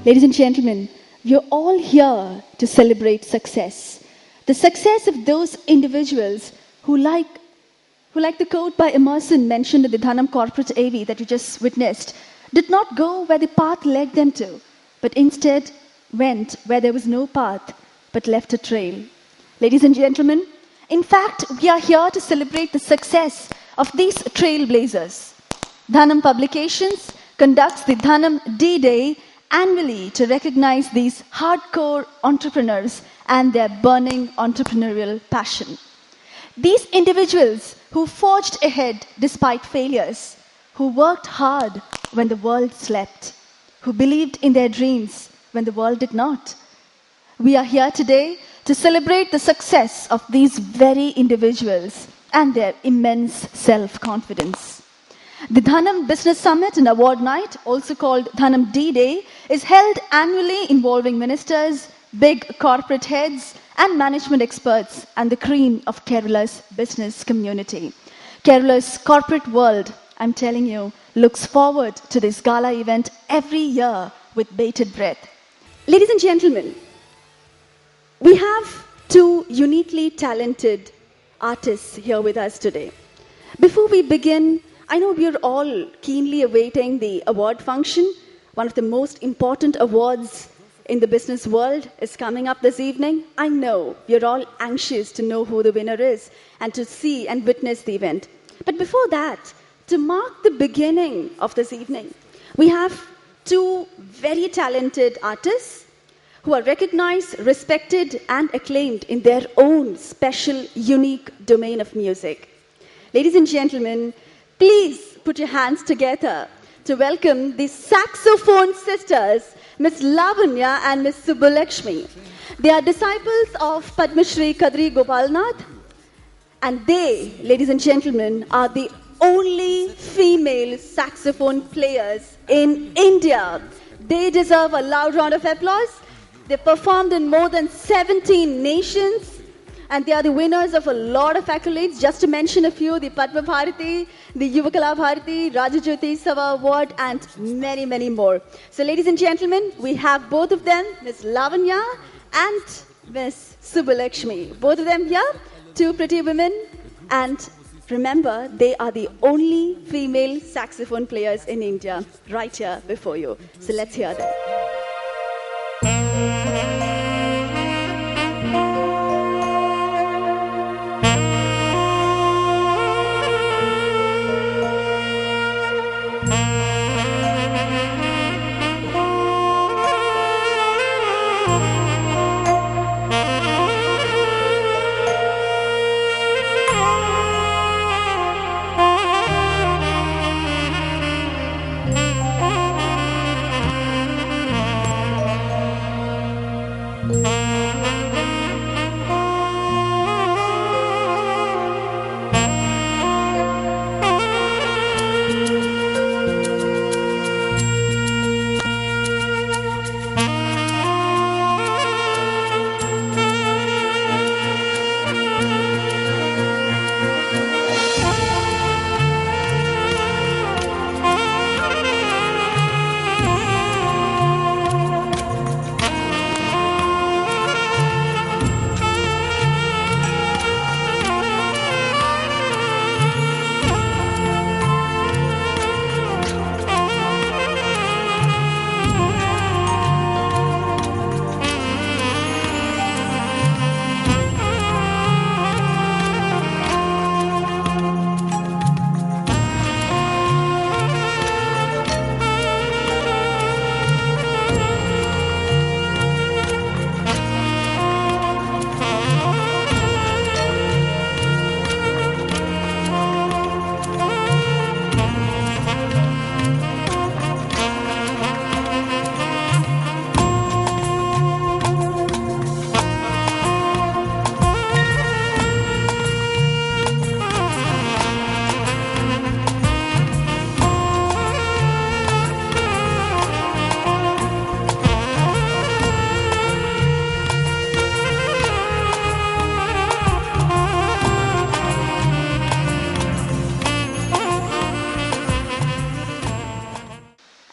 Ladies and gentlemen, we are all here to celebrate success. The success of those individuals who like the quote by Emerson mentioned in the Dhanam corporate AV that you just witnessed, did not go where the path led them to, but instead went where there was no path, but left a trail. Ladies and gentlemen, in fact, we are here to celebrate the success of these trailblazers. Dhanam Publications conducts the Dhanam D-Day annually to recognize these hardcore entrepreneurs and their burning entrepreneurial passion. These individuals who forged ahead despite failures, who worked hard when the world slept, who believed in their dreams when the world did not. We are here today to celebrate the success of these very individuals and their immense self-confidence. The Dhanam Business Summit and Award Night, also called Dhanam D-Day, is held annually involving ministers, big corporate heads, and management experts and the cream of Kerala's business community. Kerala's corporate world, I'm telling you, looks forward to this gala event every year with bated breath. Ladies and gentlemen, we have two uniquely talented artists here with us today. Before we begin, I know we're all keenly awaiting the award function. One of the most important awards in the business world is coming up this evening. I know you're all anxious to know who the winner is and to see and witness the event. But before that, to mark the beginning of this evening, we have two very talented artists who are recognized, respected, and acclaimed in their own special, unique domain of music. Ladies and gentlemen, please put your hands together to welcome the saxophone sisters, Ms. Lavanya and Ms. Subbulakshmi. They are disciples of Padma Shri Kadri Gopalnath, and they, ladies and gentlemen, are the only female saxophone players in India. They deserve a loud round of applause. They performed in more than 17 nations, and they are the winners of a lot of accolades. Just to mention a few, the Padma Bharati, the Yuvakala Bharati, Rajajyoti Sava Award, and many, many more. So ladies and gentlemen, we have both of them, Ms. Lavanya and Ms. Subbulakshmi. Both of them here, two pretty women, and remember, they are the only female saxophone players in India, right here before you. So let's hear them.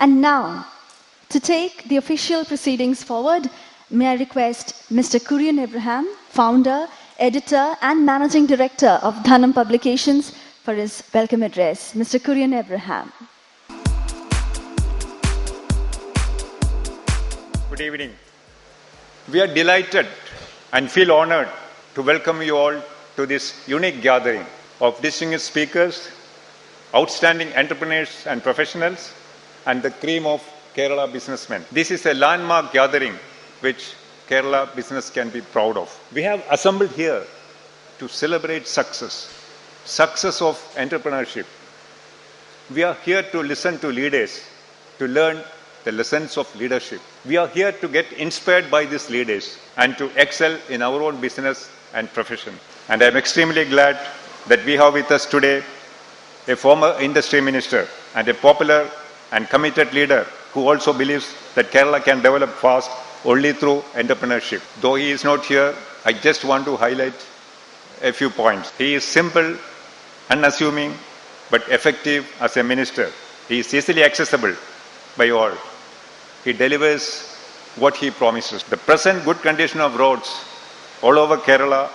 And now, To take the official proceedings forward, may I request Mr. V.K.Ebrahim, founder, editor, and managing director of Dhanam Publications, for his welcome address. Mr. V.K.Ebrahim. Good evening. We are delighted and feel honored to welcome you all to this unique gathering of distinguished speakers, outstanding entrepreneurs and professionals, and the cream of Kerala businessmen. This is a landmark gathering which Kerala business can be proud of. We have assembled here to celebrate success of entrepreneurship. We are here to listen to leaders, to learn the lessons of leadership. We are here to get inspired by these leaders and to excel in our own business and profession. And I am extremely glad that we have with us today a former industry minister and a popular and committed leader who also believes that Kerala can develop fast only through entrepreneurship. Though he is not here, I just want to highlight a few points. He is simple, unassuming, but effective as a minister. He is easily accessible by all. He delivers what he promises. The present good condition of roads all over Kerala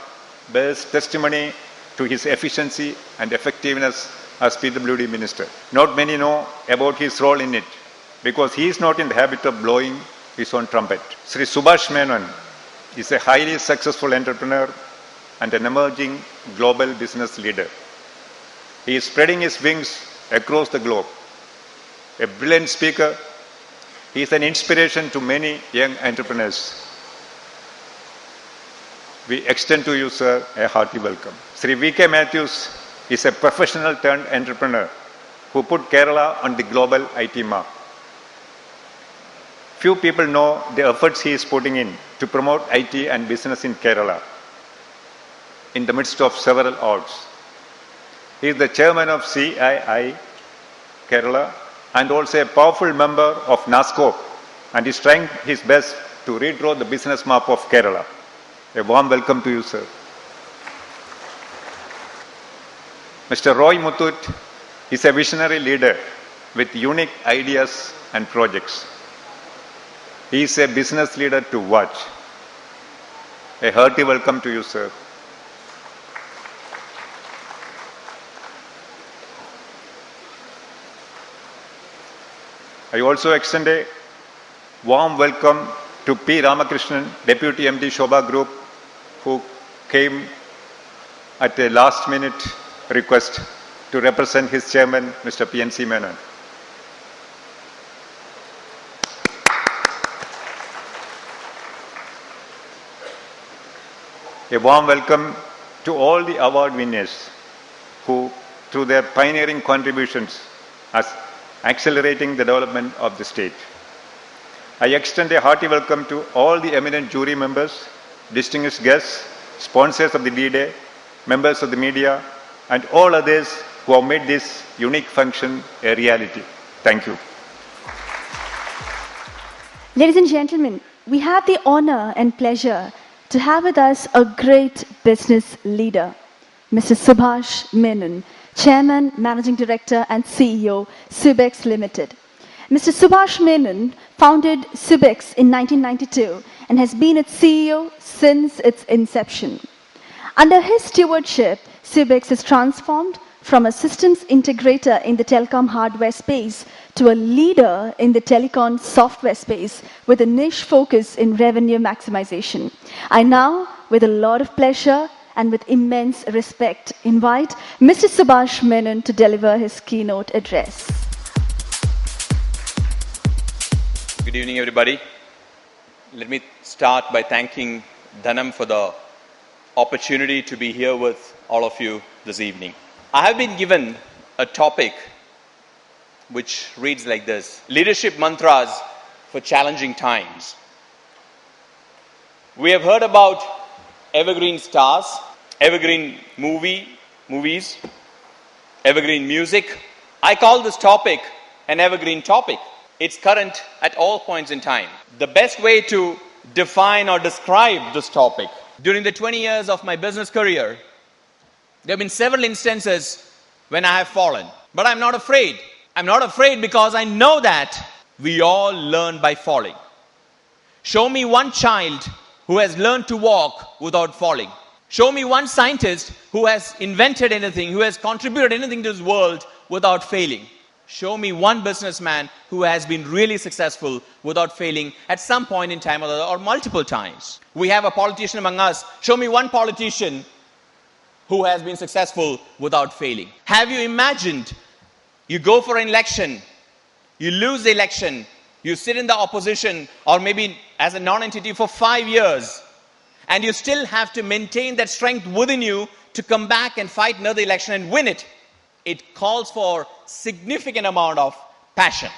bears testimony to his efficiency and effectiveness as PWD minister. Not many know about his role in it because he is not in the habit of blowing his own trumpet. Sri Subhash Menon is a highly successful entrepreneur and an emerging global business leader. He is spreading his wings across the globe. A brilliant speaker, he is an inspiration to many young entrepreneurs. We extend to you, sir, a hearty welcome. Sri V.K. Matthews is a professional turned entrepreneur who put Kerala on the global IT map. Few people know the efforts he is putting in to promote IT and business in Kerala in the midst of several odds. He is the chairman of CII Kerala and also a powerful member of NASCOP, and is trying his best to redraw the business map of Kerala. A warm welcome to you, sir. Mr. Roy Muthut is a visionary leader with unique ideas and projects. He is a business leader to watch. A hearty welcome to you, sir. I also extend a warm welcome to P. Ramakrishnan, Deputy MD Shobha Group, who came at a last-minute request to represent his chairman, Mr. PNC Menon. A warm welcome to all the award winners who, through their pioneering contributions, are accelerating the development of the state. I extend a hearty welcome to all the eminent jury members, distinguished guests, sponsors of the D-Day, members of the media, and all others who have made this unique function a reality. Thank you. Ladies and gentlemen, we have the honor and pleasure to have with us a great business leader, Mr. Subhash Menon, Chairman, Managing Director and CEO, Subex Limited. Mr. Subhash Menon founded Subex in 1992 and has been its CEO since its inception. Under his stewardship, Subex has transformed from a systems integrator in the telecom hardware space to a leader in the telecom software space with a niche focus in revenue maximization. I now, with a lot of pleasure and with immense respect, invite Mr. Subhash Menon to deliver his keynote address. Good evening, everybody. Let me start by thanking Dhanam for the opportunity to be here with all of you this evening. I have been given a topic which reads like this: Leadership Mantras for Challenging Times. We have heard about evergreen stars, evergreen movies, evergreen music. I call this topic an evergreen topic. It's current at all points in time. The best way to define or describe this topic: during the 20 years of my business career, there have been several instances when I have fallen. But I'm not afraid. I'm not afraid because I know that We all learn by falling. Show me one child who has learned to walk without falling. Show me one scientist who has invented anything, who has contributed anything to this world without failing. Show me one businessman who has been really successful without failing at some point in time or multiple times. We have a politician among us. Show me one politician who has been successful without failing. Have you imagined you go for an election, you lose the election, you sit in the opposition or maybe as a non-entity for 5 years, and you still have to maintain that strength within you to come back and fight another election and win it? It calls for significant amount of passion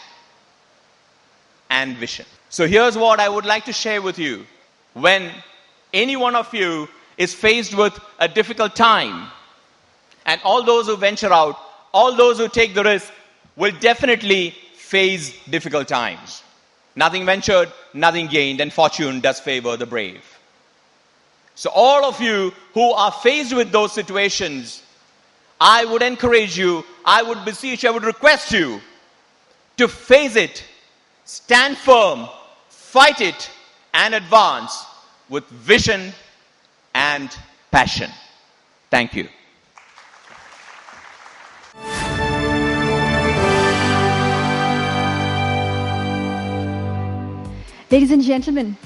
and vision. So here's what I would like to share with you. When any one of you is faced with a difficult time, and all those who venture out, all those who take the risk will definitely face difficult times. Nothing ventured, nothing gained, and fortune does favor the brave. So all of you who are faced with those situations, I would encourage you, I would beseech, I would request you to face it, stand firm, fight it, and advance with vision and passion. Thank you. Ladies and gentlemen,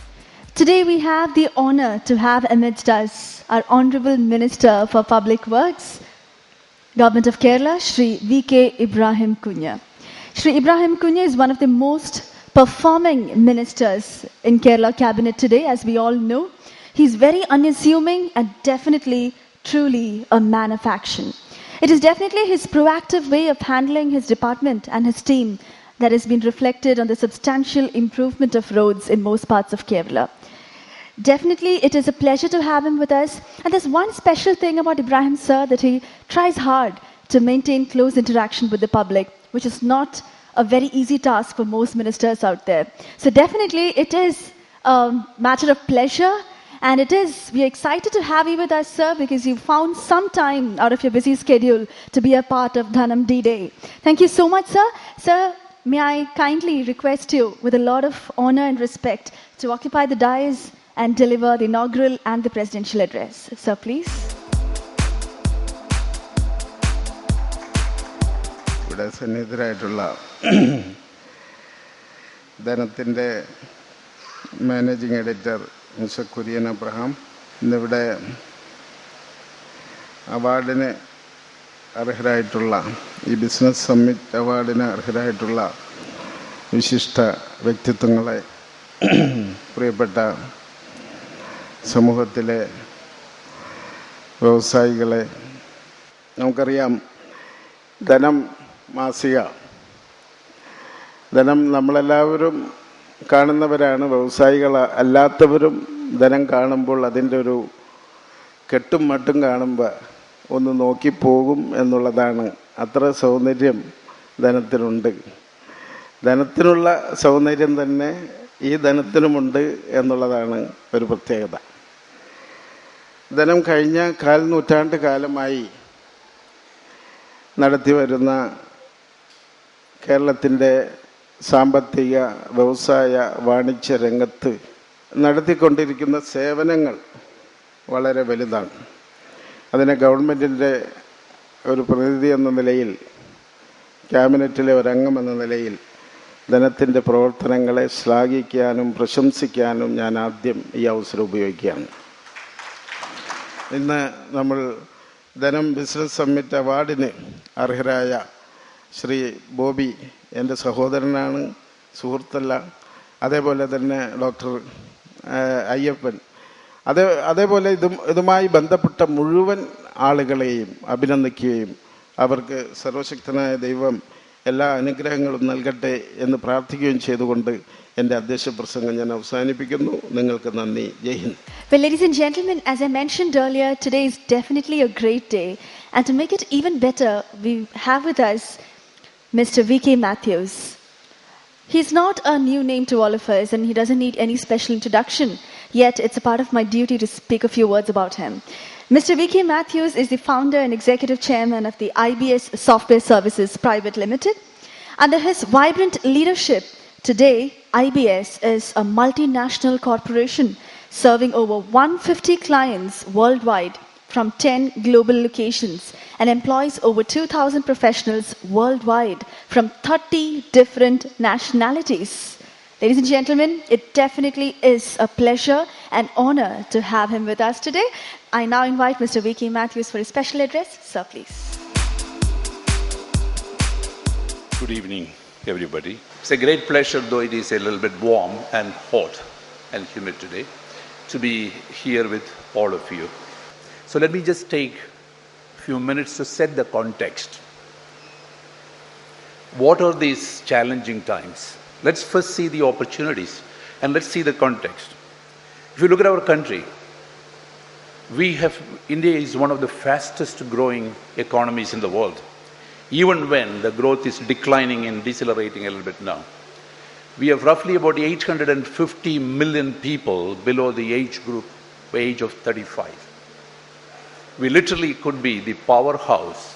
today we have the honor to have amidst us our Honorable Minister for Public Works, Government of Kerala, Shri V.K.Ebrahim Kunya. Shri Ibrahim Kunya is one of the most performing ministers in Kerala cabinet today, as we all know. He's very unassuming and definitely, truly a man of action. It is definitely his proactive way of handling his department and his team that has been reflected on the substantial improvement of roads in most parts of Kerala. Definitely, it is a pleasure to have him with us. And there's one special thing about Ibrahim sir, that he tries hard to maintain close interaction with the public, which is not a very easy task for most ministers out there. So definitely, it is a matter of pleasure. And we are excited to have you with us, sir, because you found some time out of your busy schedule to be a part of Dhanam D-Day. Thank you so much, sir. Sir, may I kindly request you, with a lot of honor and respect, to occupy the dais and deliver the inaugural and the presidential address. Sir, please. ഇവിടെ സന്നിഹിതരായിട്ടുള്ള ധനത്തിൻ്റെ managing editor mister Kurian Abraham, ഇന്നിവിടെ അവാർഡിന് അർഹരായിട്ടുള്ള ഈ business summit അവാർഡിന് അർഹരായിട്ടുള്ള വിശിഷ്ട വ്യക്തിത്വങ്ങളെ, പ്രിയപ്പെട്ട സമൂഹത്തിലെ വ്യവസായികളെ, നമുക്കറിയാം ധനം മാസിക, ധനം നമ്മളെല്ലാവരും കാണുന്നവരാണ്. വ്യവസായികൾ അല്ലാത്തവരും ധനം കാണുമ്പോൾ അതിൻ്റെ ഒരു കെട്ടും മട്ടും കാണുമ്പോൾ ഒന്ന് നോക്കിപ്പോകും എന്നുള്ളതാണ്. അത്ര സൗന്ദര്യം ധനത്തിനുണ്ട്. ധനത്തിനുള്ള സൗന്ദര്യം തന്നെ ഈ ധനത്തിനുമുണ്ട് എന്നുള്ളതാണ് ഒരു പ്രത്യേകത. ധനം കഴിഞ്ഞ നൂറ്റാണ്ട് കാലമായി നടത്തി വരുന്ന കേരളത്തിൻ്റെ സാമ്പത്തിക, വ്യവസായ, വാണിജ്യ രംഗത്ത് നടത്തിക്കൊണ്ടിരിക്കുന്ന സേവനങ്ങൾ വളരെ വലുതാണ്. അതിനെ ഗവൺമെൻറ്റിൻ്റെ ഒരു പ്രതിനിധി എന്ന നിലയിൽ, ക്യാബിനറ്റിലെ ഒരംഗം എന്ന നിലയിൽ ധനത്തിൻ്റെ പ്രവർത്തനങ്ങളെ ശ്ലാഘിക്കാനും പ്രശംസിക്കാനും ഞാൻ ആദ്യം ഈ അവസരം ഉപയോഗിക്കുകയാണ്. ഇന്ന് നമ്മൾ ധനം ബിസിനസ് സമ്മിറ്റ് അവാർഡിന് അർഹരായ ശ്രീ ബോബി എൻ്റെ സഹോദരനാണ്, സുഹൃത്തല്ല. അതേപോലെ തന്നെ ഡോക്ടർ അയ്യപ്പൻ, അതേപോലെ ഇതുമായി ബന്ധപ്പെട്ട മുഴുവൻ ആളുകളെയും അഭിനന്ദിക്കുകയും അവർക്ക് സർവശക്തനായ ദൈവം എല്ലാ അനുഗ്രഹങ്ങളും നൽകട്ടെ എന്ന് പ്രാർത്ഥിക്കുകയും ചെയ്തുകൊണ്ട് എൻ്റെ അധ്യക്ഷ പ്രസംഗം ഞാൻ അവസാനിപ്പിക്കുന്നു. നിങ്ങൾക്ക് നന്ദി. ജയ് Hind. Well, ladies and gentlemen, as I mentioned earlier, today is definitely a great day. And to make it even better, we have with us Mr. V.K. Matthews. He's not a new name to all of us, and he doesn't need any special introduction. Yet, it's a part of my duty to speak a few words about him. Mr. V.K. Matthews is the founder and executive chairman of the IBS Software Services Private Limited. Under his vibrant leadership, Today, IBS is a multinational corporation serving over 150 clients worldwide from 10 global locations and employs over 2,000 professionals worldwide from 30 different nationalities. Ladies and gentlemen, it definitely is a pleasure and honor to have him with us today. I now invite Mr. V.K. Matthews for his special address. Sir, please. Good evening, everybody. It's a great pleasure, though it is a little bit warm and hot and humid today, to be here with all of you. So let me just take a few minutes to set the context. What are these challenging times? Let's first see the opportunities and let's see the context. If you look at our country, India is one of the fastest growing economies in the world, even when the growth is declining and decelerating a little bit now. We have roughly about 850 million people below the age of 35. We literally could be the powerhouse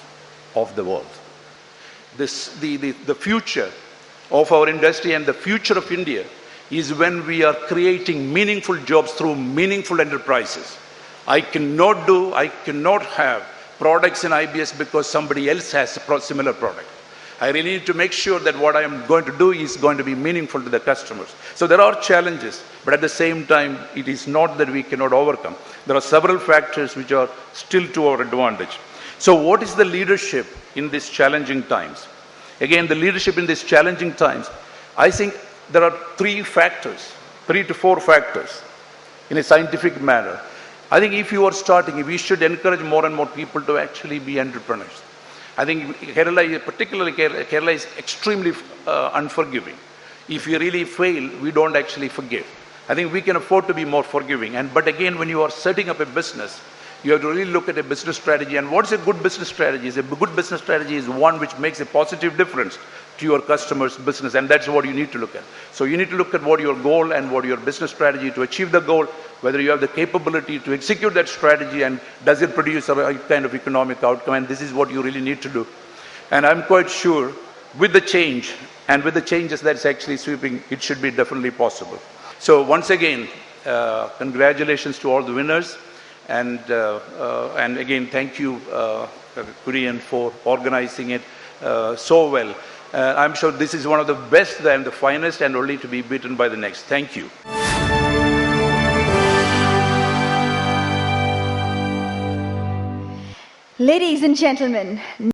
of the world. The future of our industry and the future of India is when we are creating meaningful jobs through meaningful enterprises. I cannot have products in IBS because somebody else has a similar product. I really need to make sure that what I am going to do is going to be meaningful to the customers. So there are challenges, but at the same time, it is not that we cannot overcome. There are several factors which are still to our advantage. So what is the leadership in these challenging times? Again, the leadership in these challenging times, I think there are 3 to 4 factors in a scientific manner. I think if you are starting, we should encourage more and more people to actually be entrepreneurs. I think Kerala is extremely unforgiving. If you really fail, we don't actually forgive. I think we can afford to be more forgiving. But again, when you are setting up a business, you have to really look at a business strategy. And what's a good business strategy? A good business strategy is one which makes a positive difference to your customer's business. And that's what you need to look at. So you need to look at what your goal and what your business strategy to achieve the goal, whether you have the capability to execute that strategy and does it produce a right kind of economic outcome. And this is what you really need to do. And I'm quite sure with the change and with the changes that's actually sweeping, it should be definitely possible. So once again, congratulations to all the winners. And again, thank you, Kurian, for organizing it so well. I'm sure this is one of the best and the finest and only to be beaten by the next. Thank you. Ladies and gentlemen,